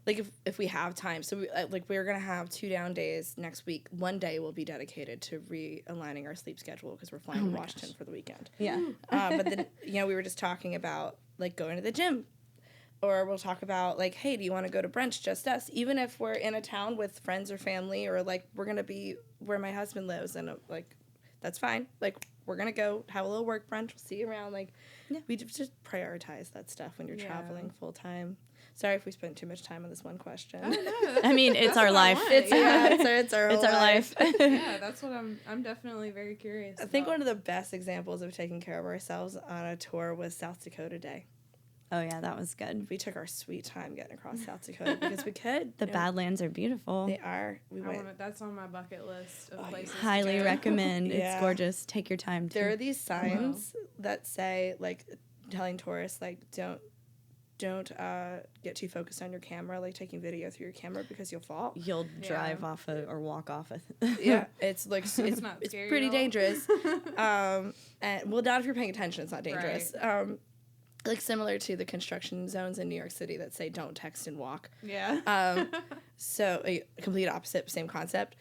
like if we have time. So we're going to have 2 down days next week. One day will be dedicated to realigning our sleep schedule because we're flying to Washington for the weekend.
Yeah.
But then, we were just talking about like going to the gym. Or we'll talk about, like, hey, do you want to go to brunch, just us? Even if we're in a town with friends or family, or, like, we're going to be where my husband lives, and, like, that's fine. Like, we're going to go have a little work brunch. We'll see you around. Like, we just prioritize that stuff when you're traveling full-time. Sorry if we spent too much time on this one question.
Oh, no,
I mean, it's our life.
It's our life.
Yeah, that's what I'm definitely very curious
I think one of the best examples of taking care of ourselves on a tour was South Dakota Day.
Oh, yeah, that was good.
We took our sweet time getting across South Dakota because we could.
The Badlands are beautiful.
They are.
That's on my bucket list of places.
Highly recommend.
Yeah.
It's gorgeous. Take your time, too.
There are these signs that say, like, telling tourists, like, don't get too focused on your camera, like taking video through your camera because you'll fall.
You'll drive off or walk off it.
Yeah, it's like it's pretty dangerous. And well, not if you're paying attention, it's not dangerous.
Right.
Like similar to the construction zones in New York City that say don't text and walk.
Yeah.
So a complete opposite, same concept.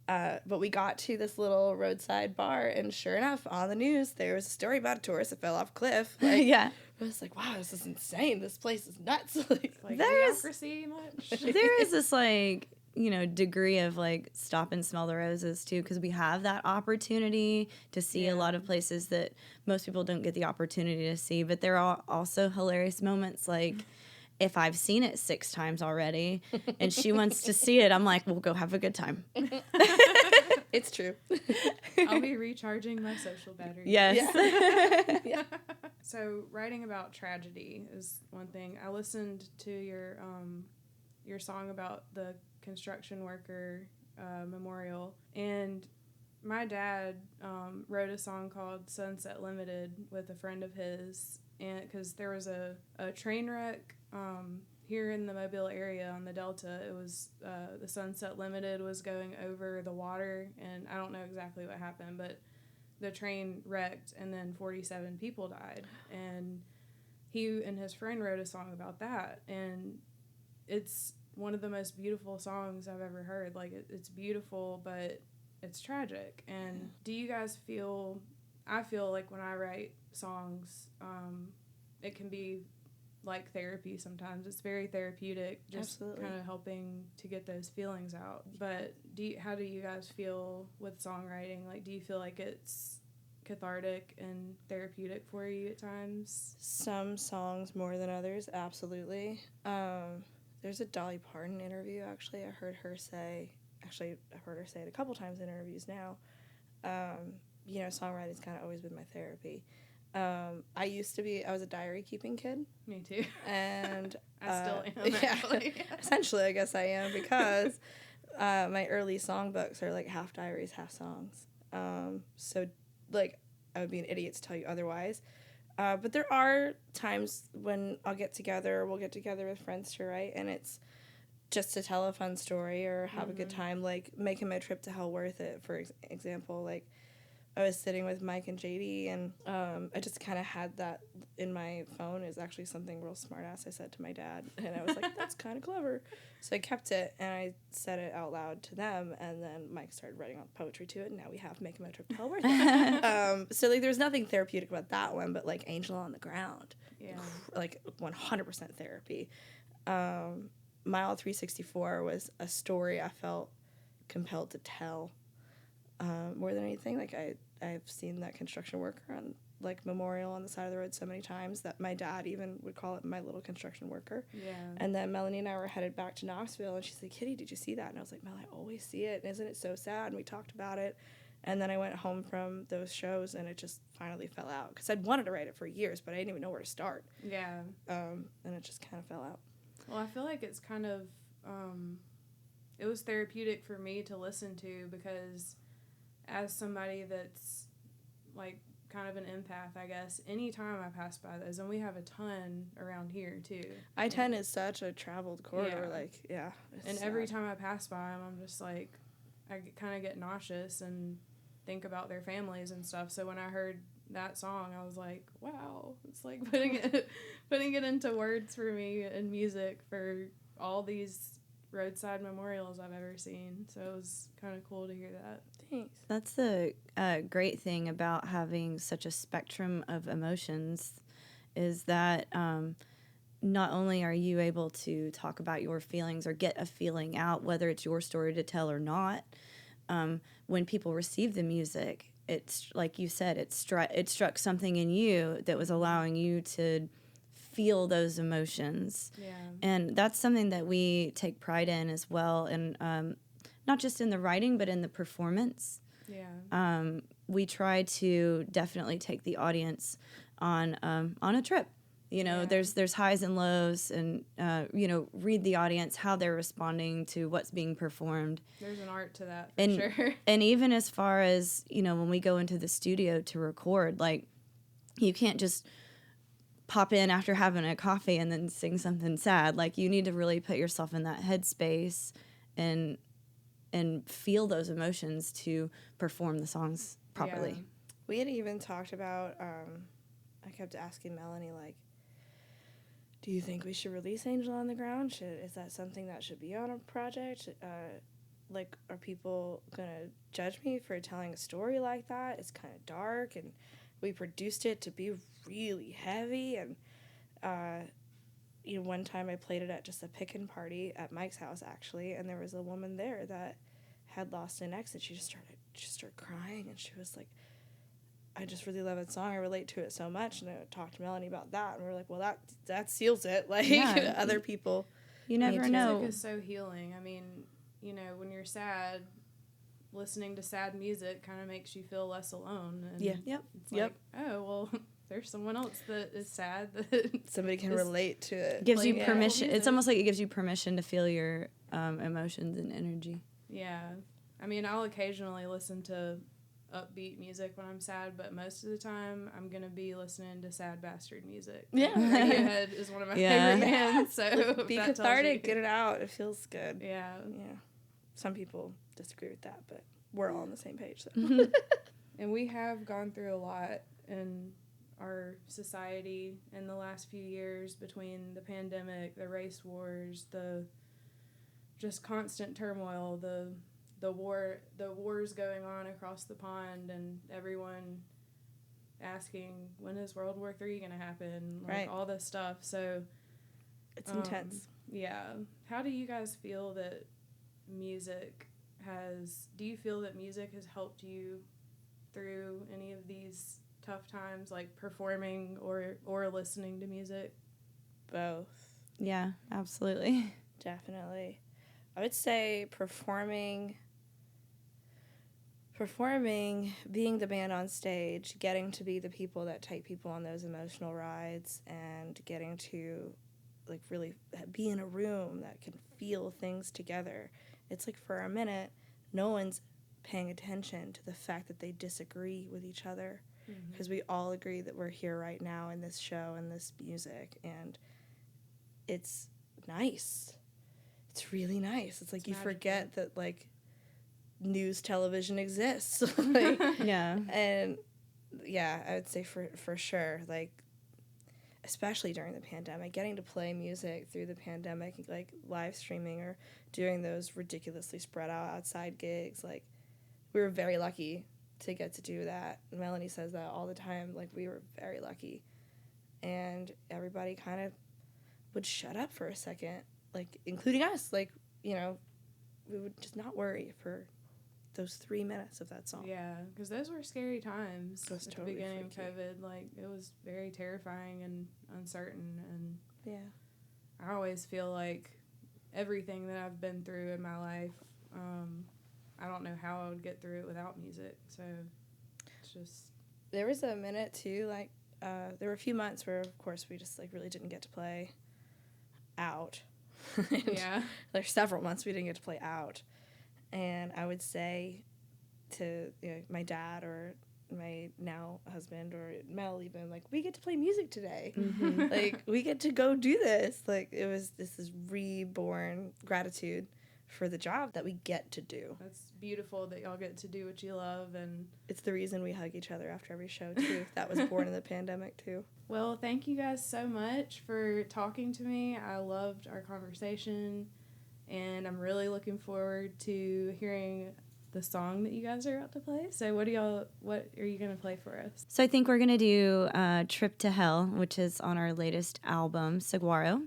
But we got to this little roadside bar, and sure enough, on the news, there was a story about a tourist that fell off a cliff. Like,
yeah.
I was like, wow, this is insane. This place is nuts.
Like
There's-
idiocracy much?
There is this, like, degree of, like, stop and smell the roses, too, because we have that opportunity to see a lot of places that most people don't get the opportunity to see. But there are also hilarious moments, like, if I've seen it 6 times already and she wants to see it, I'm like, we'll go have a good time.
It's true.
I'll be recharging my social battery.
Yes.
Yeah.
So writing about tragedy is one thing. I listened to your song about the construction worker memorial, and my dad wrote a song called Sunset Limited with a friend of his, and because there was a train wreck here in the Mobile area on the Delta. It was the Sunset Limited was going over the water, and I don't know exactly what happened, but the train wrecked and then 47 people died, and he and his friend wrote a song about that, and it's one of the most beautiful songs I've ever heard. Like, it's beautiful, but it's tragic. And do you guys I feel like when I write songs, it can be like therapy sometimes. It's very therapeutic, just kind of helping to get those feelings out. But how do you guys feel with songwriting? Like, do you feel like it's cathartic and therapeutic for you at times?
Some songs more than others, absolutely. There's a Dolly Parton interview, actually. I've heard her say it a couple times in interviews now. Songwriting's kind of always been my therapy. I was a diary keeping kid.
Me too.
And
I still am, actually.
Essentially, I guess I am, because my early songbooks are like half diaries, half songs. So, like, I would be an idiot to tell you otherwise. But there are times when we'll get together with friends to write, and it's just to tell a fun story or have a good time, like making my trip to Hell worth it, for example. Like, I was sitting with Mike and JD, and I just kind of had that in my phone. Is actually something real smart ass I said to my dad, and I was like, that's kind of clever. So I kept it, and I said it out loud to them, and then Mike started writing out poetry to it, and now we have Making My Trip to Hell worth it. So, like, there's nothing therapeutic about that one, but, like, Angel on the Ground, like, 100% therapy. Mile 364 was a story I felt compelled to tell. More than anything, like, I've seen that construction worker on like memorial on the side of the road so many times that my dad even would call it my little construction worker.
Yeah.
And then Melanie and I were headed back to Knoxville, and she's like, Kitty, did you see that? And I was like, Mel, I always see it, and isn't it so sad? And we talked about it. And then I went home from those shows, and it just finally fell out. Because I'd wanted to write it for years, but I didn't even know where to start.
Yeah.
And it just kind of fell out.
Well, I feel like it's kind of, it was therapeutic for me to listen to, because as somebody that's, like, kind of an empath, I guess, anytime I pass by those, and we have a ton around here, too.
I-10 is such a traveled corridor,
And every time I pass by them, I'm just, like, I kind of get nauseous and think about their families and stuff. So when I heard that song, I was like, wow, it's like putting it into words for me and music for all these roadside memorials I've ever seen. So it was kind of cool to hear that.
Thanks.
That's the great thing about having such a spectrum of emotions, is that not only are you able to talk about your feelings or get a feeling out, whether it's your story to tell or not, when people receive the music, it's like you said, it struck something in you that was allowing you to feel those emotions.
Yeah.
And that's something that we take pride in as well, and not just in the writing, but in the performance.
Yeah.
We try to definitely take the audience on a trip. You know,
Yeah.
there's highs and lows, and read the audience, how they're responding to what's being performed.
There's an art to that, for sure.
And even as far as, when we go into the studio to record, like, you can't just pop in after having a coffee and then sing something sad. Like, you need to really put yourself in that headspace and feel those emotions to perform the songs properly.
Yeah.
We had even talked about, I kept asking Melanie, like, do you think we should release Angel on the Ground? Is that something that should be on a project? Are people going to judge me for telling a story like that? It's kind of dark, and we produced it to be really heavy. And, one time I played it at just a pick-in party at Mike's house, actually, and there was a woman there that had lost an ex, and she just started crying, and she was like, I just really love that song. I relate to it so much. And I talked to Melanie about that, and we were like, well, that seals it. Like,
Yeah.
other people.
You never know.
Music is so healing. I mean, when you're sad, listening to sad music kind of makes you feel less alone. And
Yeah. Yep.
It's like, oh, well, there's someone else that is sad that
Somebody can relate to it.
Gives you
Like,
permission.
music.
It's almost like it gives you permission to feel your emotions and energy.
Yeah. I mean, I'll occasionally listen to upbeat music when I'm sad, but most of the time I'm going to be listening to sad bastard music.
Yeah.
Radiohead is one of my
Yeah.
favorite bands, so
Be
that tells
cathartic,
you.
get it out. It feels good.
Yeah.
Yeah. Some people disagree with that, but we're all on the same page. So.
And we have gone through a lot in our society in the last few years, between the pandemic, the race wars, the just constant turmoil, the wars going on across the pond, and everyone asking, when is World War III going to happen? Like,
Right.
all this stuff. So
It's intense.
Yeah. How do you guys feel that do you feel that music has helped you through any of these tough times, like performing or listening to music?
Both.
Yeah, absolutely.
Definitely. I would say performing, being the band on stage, getting to be the people that take people on those emotional rides, and getting to, like, really be in a room that can feel things together. It's like, for a minute, no one's paying attention to the fact that they disagree with each other, because we all agree that we're here right now in this show and this music, and it's nice. It's really nice. It's like, you
magical.
forget that, like, news television exists. Like,
Yeah.
and yeah, I would say for sure, like, especially during the pandemic, getting to play music through the pandemic, like live streaming or doing those ridiculously spread out outside gigs, like, we were very lucky to get to do that. Melanie says that all the time, like, we were very lucky. And everybody kind of would shut up for a second, like, including us. Like, we would just not worry for those 3 minutes of that song.
Yeah, because those were scary times
It was
at
totally
the beginning
freaky.
of COVID. Like, it was very terrifying and uncertain, and
Yeah.
I always feel like everything that I've been through in my life, I don't know how I would get through it without music, so it's just...
There was a minute, too, like, there were a few months where, of course, we just, like, really didn't get to play out.
Yeah.
There's several months we didn't get to play out. And I would say to my dad or my now husband or Mel even, like, we get to play music today.
Mm-hmm.
Like, we get to go do this. Like, this is reborn gratitude for the job that we get to do.
That's beautiful that y'all get to do what you love, and
It's the reason we hug each other after every show, too. That was born in the pandemic, too.
well, thank you guys so much for talking to me. I loved our conversation, and I'm really looking forward to hearing the song that you guys are about to play. So what are you going to play for us?
So I think we're going to do Trip to Hell, which is on our latest album, Saguaro.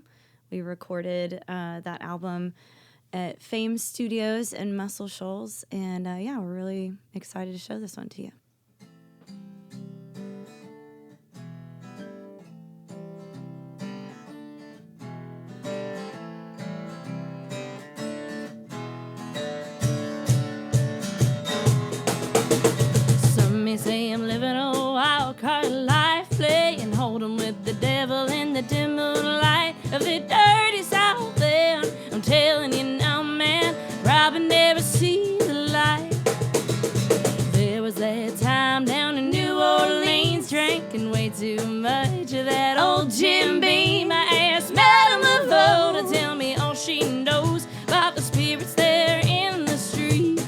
We recorded that album at Fame Studios in Muscle Shoals, and we're really excited to show this one to you.
Some may say I'm living a wild card life, playing hold'em with the devil in the dim moonlight of the dirty South End. I'm telling you now, man, probably never see the light. There was that time down in New Orleans, drinking way too much of that old Djembabe. I asked Madame Laveau to tell me all she knows about the spirits there in the street.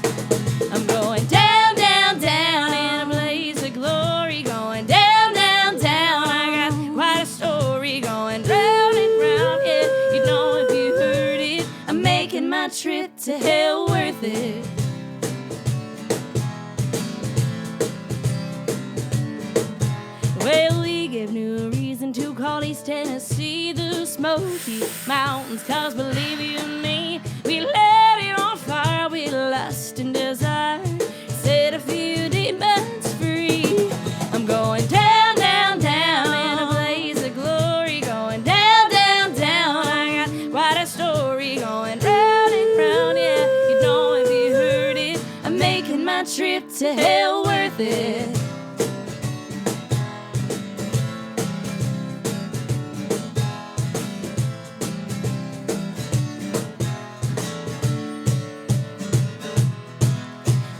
I'm going down, down, down in a blaze of glory, going down, down, down. I got quite a story going round and round. Yeah, you know if you heard it, I'm making my trip to hell worth it. Well, we gave new reason to call East Tennessee the Smoky Mountains, 'cause believe you me, we let it on fire with lust and desire, set a few demons free. I'm going down, down, down in a blaze of glory, going down, down, down. I got quite a story going round and round. Yeah, you know if you heard it, I'm making my trip to hell worth it.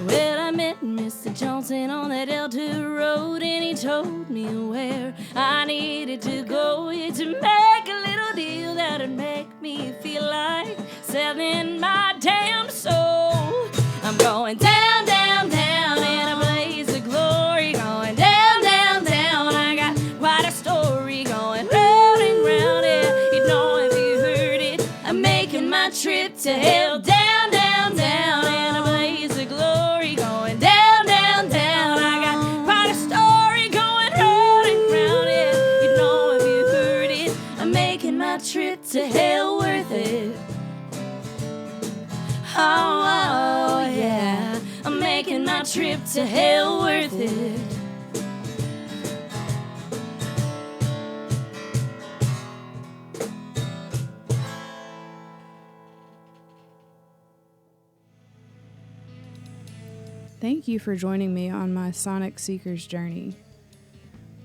Well, I met Mr. Johnson on that Delta Road, and he told me where I needed to go, yeah, to make a little deal that'd make me feel like selling my damn soul. I'm going down, down, down in a blaze of glory, going down, down, down. I got quite a story going round and round. Yeah, you know if you heard it, I'm making my trip to hell. Down, down, down in a blaze of glory, going down, down, down. I got quite a story going round and round. Yeah, you know if you heard it, I'm making my trip to hell worth it. Oh, oh, yeah, I'm making my trip to hell worth it.
Thank you for joining me on my Sonic Seekers journey.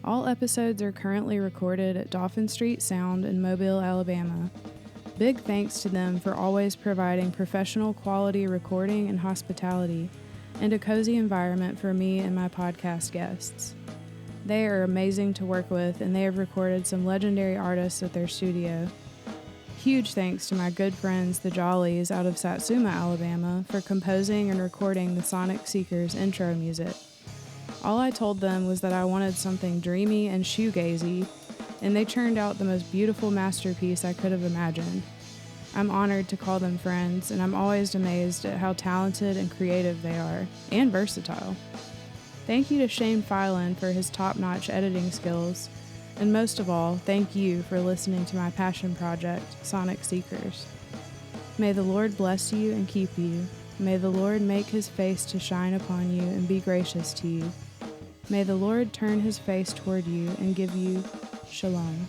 All episodes are currently recorded at Dauphin Street Sound in Mobile, Alabama. Big thanks to them for always providing professional quality recording and hospitality, and a cozy environment for me and my podcast guests. They are amazing to work with, and they have recorded some legendary artists at their studio. Huge thanks to my good friends, the Jollies, out of Satsuma, Alabama, for composing and recording the Sonic Seekers intro music. All I told them was that I wanted something dreamy and shoegazy, and they churned out the most beautiful masterpiece I could have imagined. I'm honored to call them friends, and I'm always amazed at how talented and creative they are, and versatile. Thank you to Shane Filan for his top-notch editing skills, and most of all, thank you for listening to my passion project, Sonic Seekers. May the Lord bless you and keep you. May the Lord make his face to shine upon you and be gracious to you. May the Lord turn his face toward you and give you shalom.